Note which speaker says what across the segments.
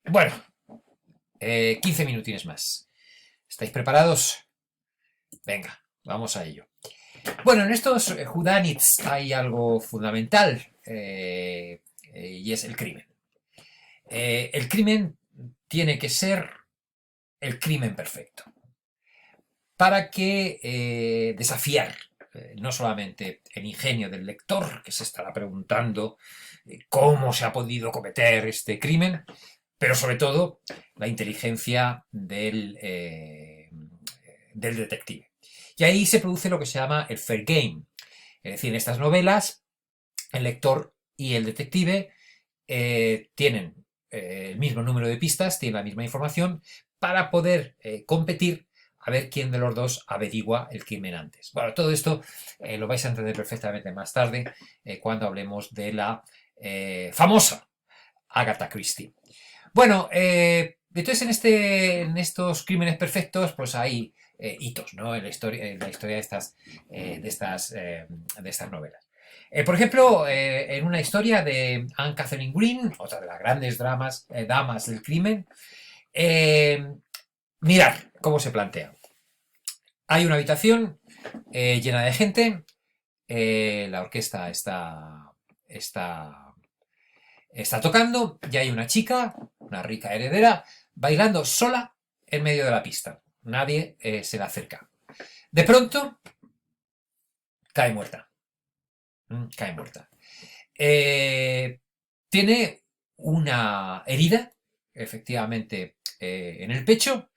Speaker 1: Bueno, 15 minutines más. ¿Estáis preparados? Venga, vamos a ello. Bueno, en estos whodunits hay algo fundamental y es el crimen. El crimen tiene que ser el crimen perfecto para que desafiar no solamente el ingenio del lector, que se estará preguntando cómo se ha podido cometer este crimen, pero sobre todo la inteligencia del detective. Y ahí se produce lo que se llama el fair game. Es decir, en estas novelas, el lector y el detective tienen el mismo número de pistas, tienen la misma información para poder competir a ver quién de los dos averigua el crimen antes. Bueno, todo esto lo vais a entender perfectamente más tarde cuando hablemos de la famosa Agatha Christie. Bueno, entonces en estos crímenes perfectos, pues hay hitos, ¿no? En la historia de estas novelas. Por ejemplo, en una historia de Anne Catherine Green, otra de las grandes damas del crimen, eh, mirad cómo se plantea. Hay una habitación llena de gente, la orquesta está tocando y hay una chica, una rica heredera, bailando sola en medio de la pista. Nadie se le acerca. De pronto, cae muerta. Cae muerta. Tiene una herida, efectivamente, en el pecho,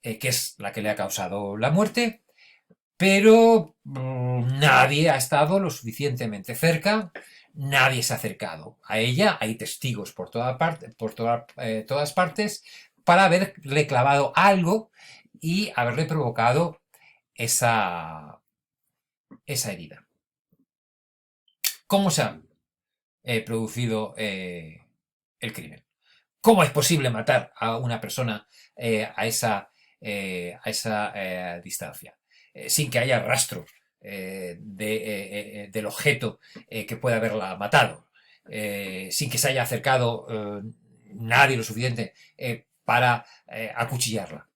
Speaker 1: que es la que le ha causado la muerte, pero nadie ha estado lo suficientemente cerca, nadie se ha acercado a ella, hay testigos por todas partes, para haberle clavado algo y haberle provocado esa herida. ¿Cómo se ha producido el crimen? ¿Cómo es posible matar a una persona a esa distancia? Sin que haya rastro del objeto que pueda haberla matado, sin que se haya acercado nadie lo suficiente para acuchillarla.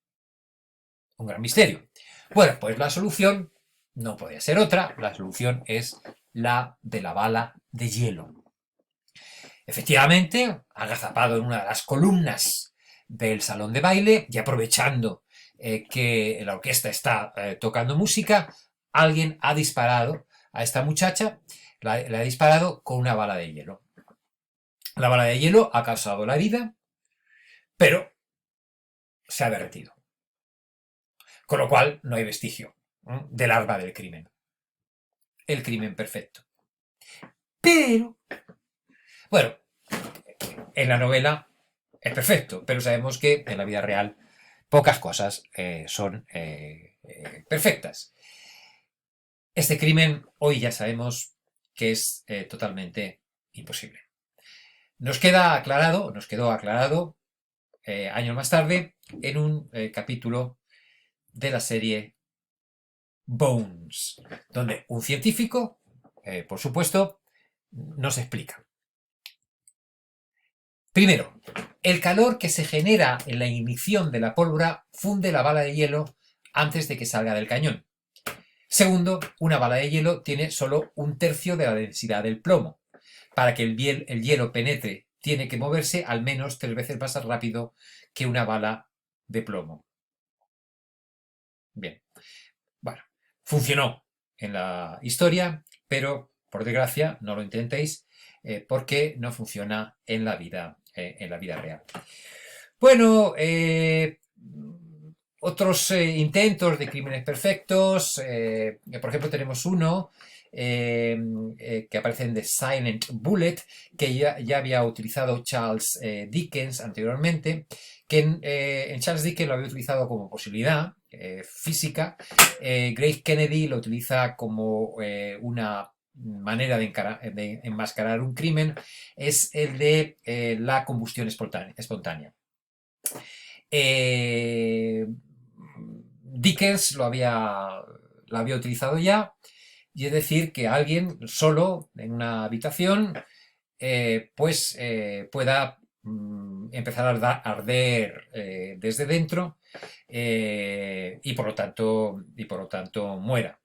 Speaker 1: Un gran misterio. Bueno, pues la solución no podía ser otra, la solución es la de la bala de hielo. Efectivamente, agazapado en una de las columnas del salón de baile y aprovechando que la orquesta está tocando música, alguien ha disparado a esta muchacha, le ha disparado con una bala de hielo. La bala de hielo ha causado la herida, pero se ha derretido. Con lo cual no hay vestigio del arma del crimen. El crimen perfecto. Pero, bueno, en la novela es perfecto, pero sabemos que en la vida real pocas cosas son perfectas. Este crimen hoy ya sabemos que es totalmente imposible. Nos quedó aclarado años más tarde en un capítulo de la serie Bones, donde un científico, por supuesto, nos explica. Primero, el calor que se genera en la ignición de la pólvora funde la bala de hielo antes de que salga del cañón. Segundo, una bala de hielo tiene solo un tercio de la densidad del plomo. Para que el hielo penetre, tiene que moverse al menos 3 veces más rápido que una bala de plomo. Bien, bueno, funcionó en la historia, pero por desgracia no lo intentéis porque no funciona en la vida real. Bueno, otros intentos de crímenes perfectos, por ejemplo tenemos uno que aparece en The Silent Bullet, que ya había utilizado Charles Dickens anteriormente, que en Charles Dickens lo había utilizado como posibilidad física, Grace Kennedy lo utiliza como una manera de enmascarar un crimen, es el de la combustión espontánea. Dickens lo había utilizado ya, y es decir, que alguien solo en una habitación pueda empezar a arder desde dentro y por lo tanto muera.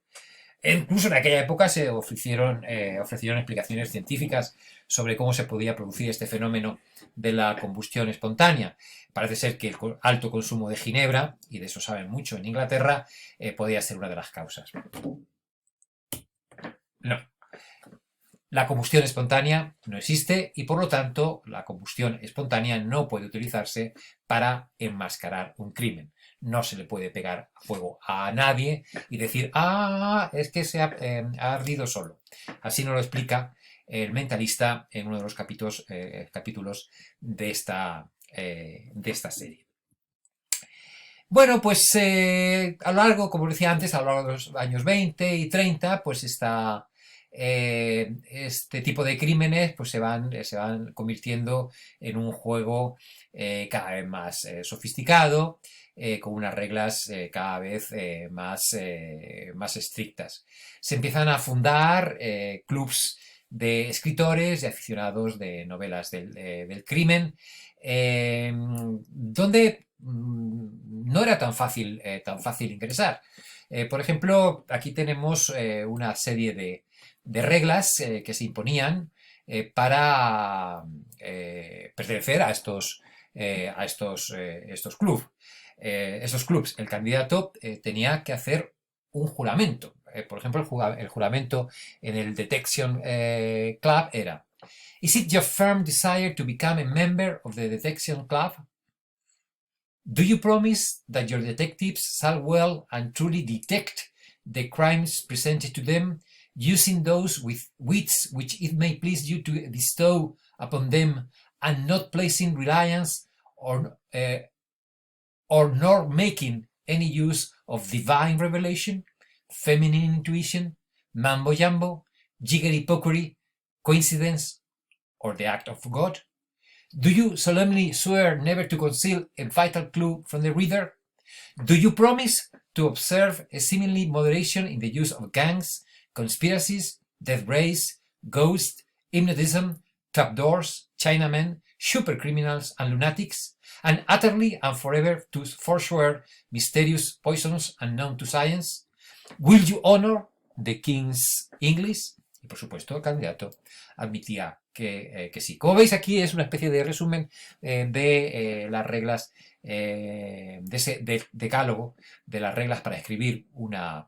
Speaker 1: Incluso en aquella época se ofrecieron explicaciones científicas sobre cómo se podía producir este fenómeno de la combustión espontánea. Parece ser que el alto consumo de ginebra, y de eso saben mucho en Inglaterra, podía ser una de las causas. No. La combustión espontánea no existe y por lo tanto la combustión espontánea no puede utilizarse para enmascarar un crimen. No se le puede pegar fuego a nadie y decir, es que se ha ardido solo. Así nos lo explica el Mentalista en uno de los capítulos de esta serie. Bueno, pues a lo largo, como decía antes, a lo largo de los años 20 y 30, pues este tipo de crímenes pues se van convirtiendo en un juego cada vez más sofisticado, con unas reglas cada vez más estrictas. Se empiezan a fundar clubs de escritores y aficionados de novelas del crimen, donde no era tan fácil ingresar. Por ejemplo, aquí tenemos una serie de reglas que se imponían para pertenecer a estos clubes. Esos clubs, el candidato tenía que hacer un juramento. Por ejemplo, el juramento en el Detection Club era: Is it your firm desire to become a member of the Detection Club? Do you promise that your detectives shall well and truly detect the crimes presented to them, using those which it may please you to bestow upon them, and not placing reliance or nor making any use of divine revelation, feminine intuition, mambo-jumbo, jiggery-pokery, coincidence, or the act of God? Do you solemnly swear never to conceal a vital clue from the reader? Do you promise to observe a seemingly moderation in the use of gangs, conspiracies, death rays, ghosts, hypnotism, trapdoors, Chinamen, supercriminals, and lunatics, and utterly and forever to forswear mysterious poisons unknown to science? Will you honor the King's English? Y por supuesto el candidato admitía que sí. Como veis, aquí es una especie de resumen de las reglas, de ese decálogo de las reglas para escribir una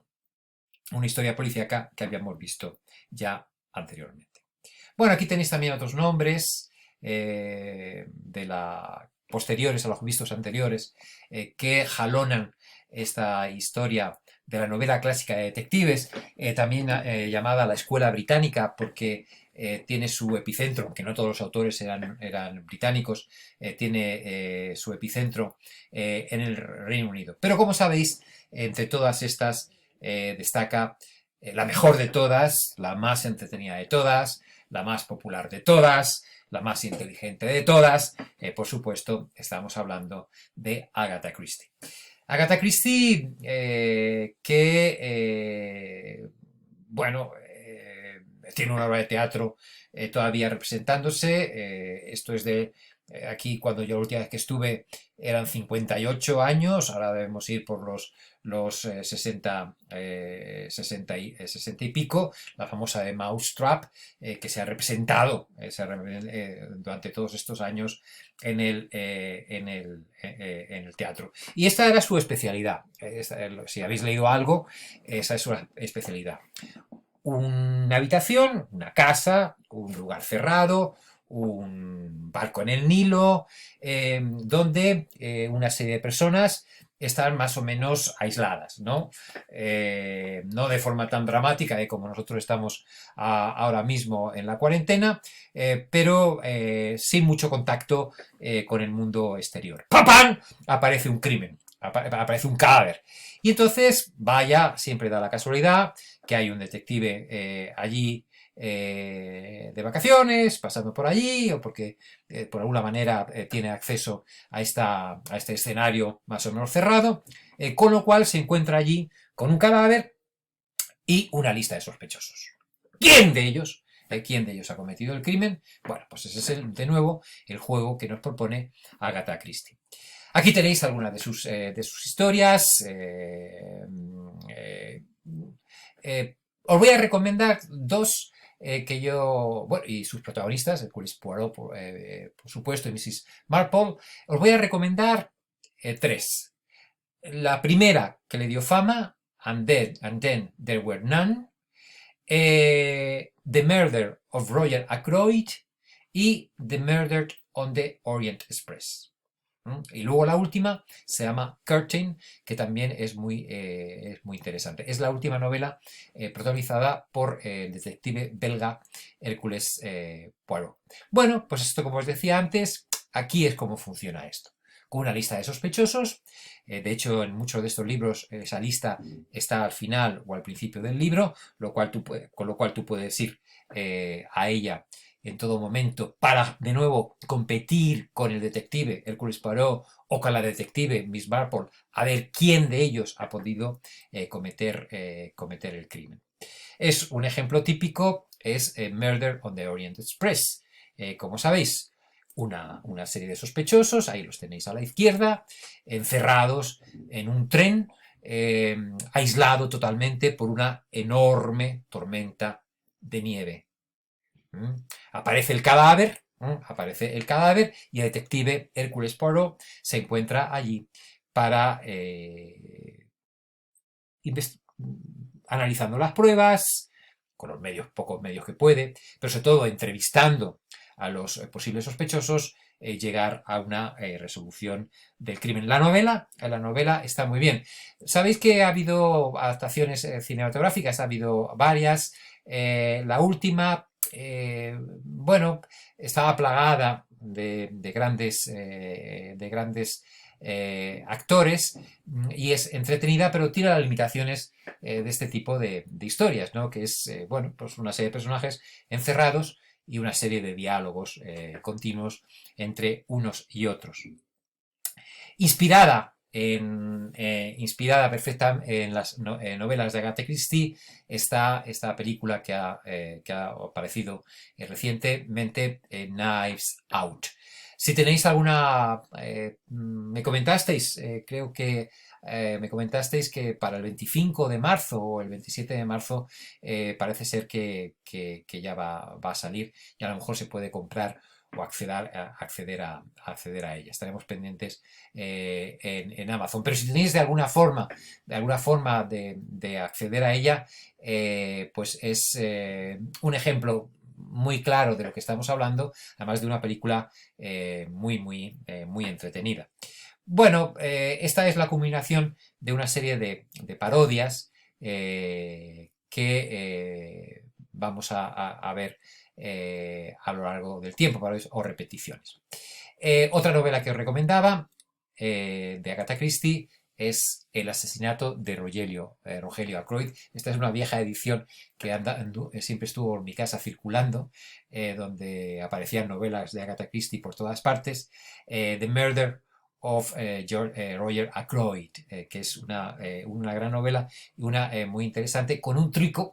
Speaker 1: historia policíaca que habíamos visto ya anteriormente. Bueno, aquí tenéis también otros nombres posteriores a los vistos anteriores que jalonan esta historia de la novela clásica de detectives, también llamada la escuela británica, porque tiene su epicentro, aunque no todos los autores eran británicos, tiene su epicentro en el Reino Unido. Pero como sabéis, entre todas estas destaca la mejor de todas, la más entretenida de todas, la más popular de todas, la más inteligente de todas. Por supuesto, estamos hablando de Agatha Christie. Agatha Christie, tiene una obra de teatro todavía representándose. Esto es de aquí, cuando yo la última vez que estuve eran 58 años, ahora debemos ir por los 60 y pico, la famosa de Mousetrap, que se ha representado durante todos estos años en el teatro. Y esta era su especialidad. Si habéis leído algo, esa es su especialidad. Una habitación, una casa, un lugar cerrado, un barco en el Nilo, donde una serie de personas están más o menos aisladas, ¿no? No de forma tan dramática como nosotros estamos ahora mismo en la cuarentena, pero sin mucho contacto con el mundo exterior. ¡Papán! Aparece un crimen, aparece un cadáver. Y entonces, siempre da la casualidad que hay un detective allí de vacaciones, pasando por allí, o porque por alguna manera tiene acceso a este escenario más o menos cerrado, con lo cual se encuentra allí con un cadáver y una lista de sospechosos. ¿Quién de ellos quién de ellos ha cometido el crimen. Bueno, pues ese es de nuevo el juego que nos propone Agatha Christie. Aquí tenéis algunas de sus historias. Os voy a recomendar dos que yo, bueno, y sus protagonistas, Hercule Poirot, por supuesto, y Mrs. Marple. Os voy a recomendar tres. La primera que le dio fama, and Then There Were None, The Murder of Roger Ackroyd y The Murder on the Orient Express. Y luego la última se llama Curtain, que también es muy interesante. Es la última novela protagonizada por el detective belga Hércules Poirot. Bueno, pues esto, como os decía antes, aquí es cómo funciona esto. Con una lista de sospechosos. De hecho, en muchos de estos libros esa lista está al final o al principio del libro, con lo cual tú puedes ir a ella en todo momento para, de nuevo, competir con el detective Hércules Poirot o con la detective Miss Marple a ver quién de ellos ha podido cometer el crimen. Es un ejemplo típico, es Murder on the Orient Express. Como sabéis, una serie de sospechosos, ahí los tenéis a la izquierda, encerrados en un tren, aislado totalmente por una enorme tormenta de nieve. Aparece el cadáver y el detective Hércules Poirot se encuentra allí para analizando las pruebas, con los pocos medios que puede, pero sobre todo entrevistando a los posibles sospechosos, llegar a una resolución del crimen. La novela está muy bien. Sabéis que ha habido adaptaciones cinematográficas, ha habido varias. La última, bueno, estaba plagada de grandes actores y es entretenida, pero tiene las limitaciones de este tipo de historias, ¿no? Que es, bueno, pues una serie de personajes encerrados y una serie de diálogos continuos entre unos y otros. Inspirada perfecta en las novelas de Agatha Christie, está esta película que ha aparecido recientemente, Knives Out. Si tenéis alguna... me comentasteis, creo que me comentasteis que para el 25 de marzo o el 27 de marzo parece ser que ya va a salir y a lo mejor se puede comprar o acceder a ella. Estaremos pendientes en Amazon. Pero si tenéis de alguna forma de acceder a ella, pues es un ejemplo muy claro de lo que estamos hablando, además de una película muy entretenida. Bueno, esta es la culminación de una serie de parodias que vamos a ver a lo largo del tiempo, o repeticiones. Otra novela que os recomendaba, de Agatha Christie, es El asesinato de Rogelio Ackroyd. Esta es una vieja edición que siempre estuvo en mi casa circulando, donde aparecían novelas de Agatha Christie por todas partes. The Murder of Roger Ackroyd, que es una gran novela y una muy interesante, con un truco,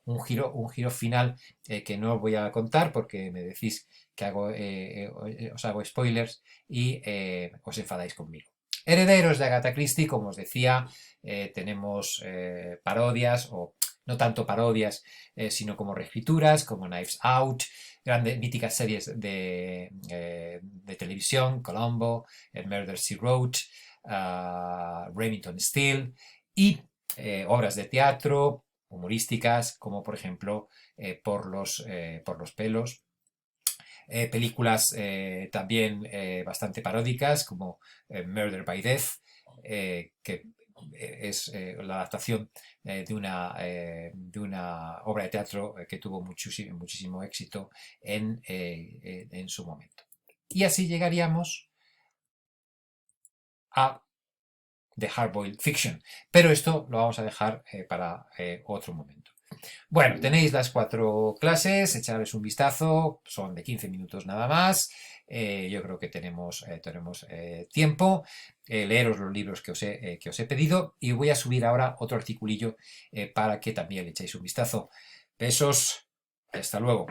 Speaker 1: un giro final que no os voy a contar porque me decís que os hago spoilers y os enfadáis conmigo. Herederos de Agatha Christie, como os decía, tenemos parodias, o no tanto parodias, sino como reescrituras, como Knives Out, grandes míticas series de televisión, Columbo, Murder, She Wrote, Remington Steele, y obras de teatro humorísticas, como por ejemplo por los pelos. Películas también bastante paródicas, como Murder by Death, que es la adaptación de una obra de teatro que tuvo muchísimo éxito en su momento. Y así llegaríamos a The Hardboiled Fiction, pero esto lo vamos a dejar para otro momento. Bueno, tenéis las 4 clases, echarles un vistazo, son de 15 minutos nada más. Yo creo que tenemos tiempo. Leeros los libros que os he pedido, y voy a subir ahora otro articulillo para que también le echéis un vistazo. Besos. Hasta luego.